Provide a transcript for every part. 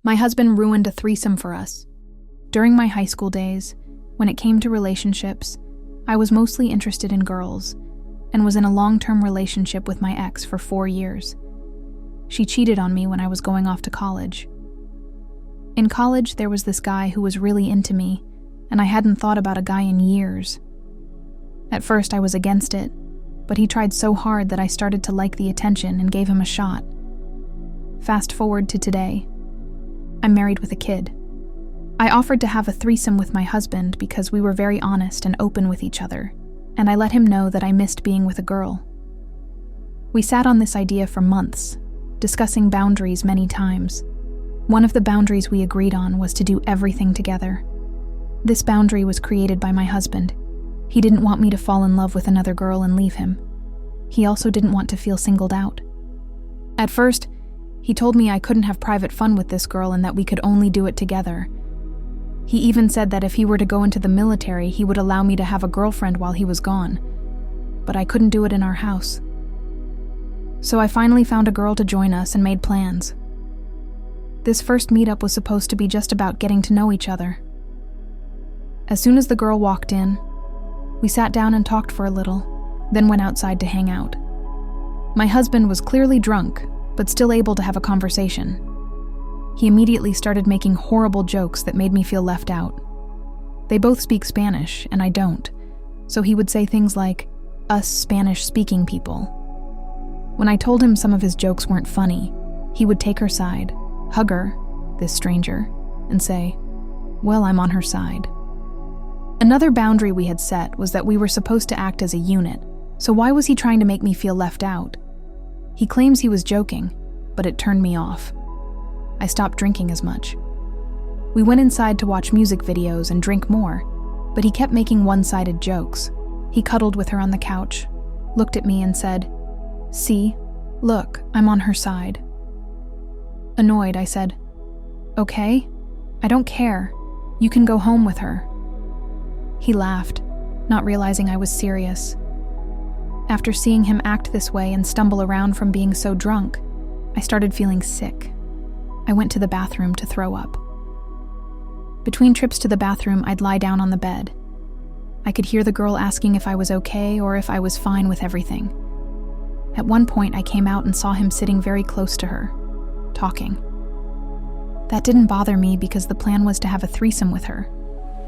My husband ruined a threesome for us. During my high school days, when it came to relationships, I was mostly interested in girls and was in a long-term relationship with my ex for 4 years. She cheated on me when I was going off to college. In college, there was this guy who was really into me, and I hadn't thought about a guy in years. At first, I was against it, but he tried so hard that I started to like the attention and gave him a shot. Fast forward to today. I'm married with a kid. I offered to have a threesome with my husband because we were very honest and open with each other, and I let him know that I missed being with a girl. We sat on this idea for months, discussing boundaries many times. One of the boundaries we agreed on was to do everything together. This boundary was created by my husband. He didn't want me to fall in love with another girl and leave him. He also didn't want to feel singled out. At first, he told me I couldn't have private fun with this girl and that we could only do it together. He even said that if he were to go into the military, he would allow me to have a girlfriend while he was gone. But I couldn't do it in our house. So I finally found a girl to join us and made plans. This first meetup was supposed to be just about getting to know each other. As soon as the girl walked in, we sat down and talked for a little, then went outside to hang out. My husband was clearly drunk, but still able to have a conversation. He immediately started making horrible jokes that made me feel left out. They both speak Spanish, and I don't, so he would say things like, "us Spanish-speaking people." When I told him some of his jokes weren't funny, he would take her side, hug her, this stranger, and say, "Well, I'm on her side." Another boundary we had set was that we were supposed to act as a unit, so why was he trying to make me feel left out? He claims he was joking, but it turned me off. I stopped drinking as much. We went inside to watch music videos and drink more, but he kept making one-sided jokes. He cuddled with her on the couch, looked at me and said, "See, look, I'm on her side." Annoyed, I said, "Okay, I don't care. You can go home with her." He laughed, not realizing I was serious. After seeing him act this way and stumble around from being so drunk, I started feeling sick. I went to the bathroom to throw up. Between trips to the bathroom, I'd lie down on the bed. I could hear the girl asking if I was okay or if I was fine with everything. At one point, I came out and saw him sitting very close to her, talking. That didn't bother me because the plan was to have a threesome with her,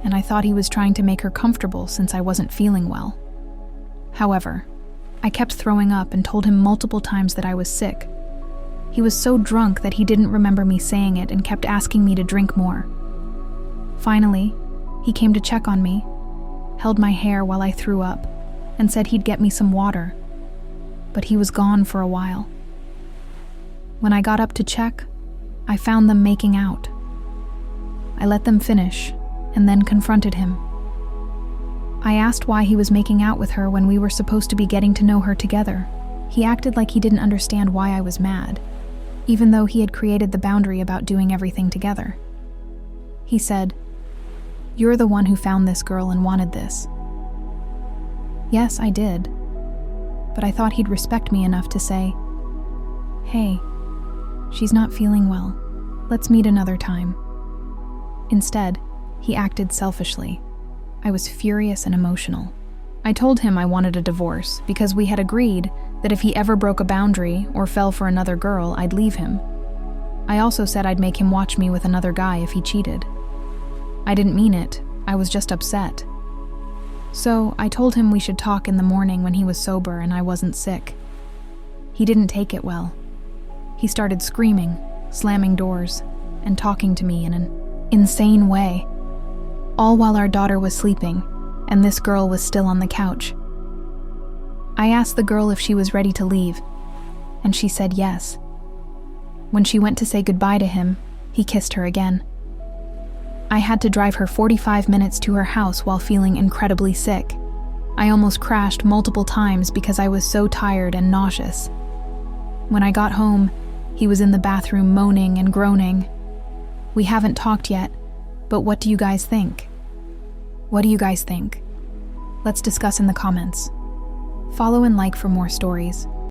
and I thought he was trying to make her comfortable since I wasn't feeling well. However, I kept throwing up and told him multiple times that I was sick. He was so drunk that he didn't remember me saying it and kept asking me to drink more. Finally, he came to check on me, held my hair while I threw up, and said he'd get me some water. But he was gone for a while. When I got up to check, I found them making out. I let them finish, and then confronted him. I asked why he was making out with her when we were supposed to be getting to know her together. He acted like he didn't understand why I was mad, even though he had created the boundary about doing everything together. He said, "You're the one who found this girl and wanted this." Yes, I did, but I thought he'd respect me enough to say, "Hey, she's not feeling well. Let's meet another time." Instead, he acted selfishly. I was furious and emotional. I told him I wanted a divorce because we had agreed that if he ever broke a boundary or fell for another girl, I'd leave him. I also said I'd make him watch me with another guy if he cheated. I didn't mean it, I was just upset. So I told him we should talk in the morning when he was sober and I wasn't sick. He didn't take it well. He started screaming, slamming doors, and talking to me in an insane way, all while our daughter was sleeping and this girl was still on the couch. I asked the girl if she was ready to leave, and she said yes. When she went to say goodbye to him, he kissed her again. I had to drive her 45 minutes to her house while feeling incredibly sick. I almost crashed multiple times because I was so tired and nauseous. When I got home, he was in the bathroom moaning and groaning. We haven't talked yet, but what do you guys think? What do you guys think? Let's discuss in the comments. Follow and like for more stories.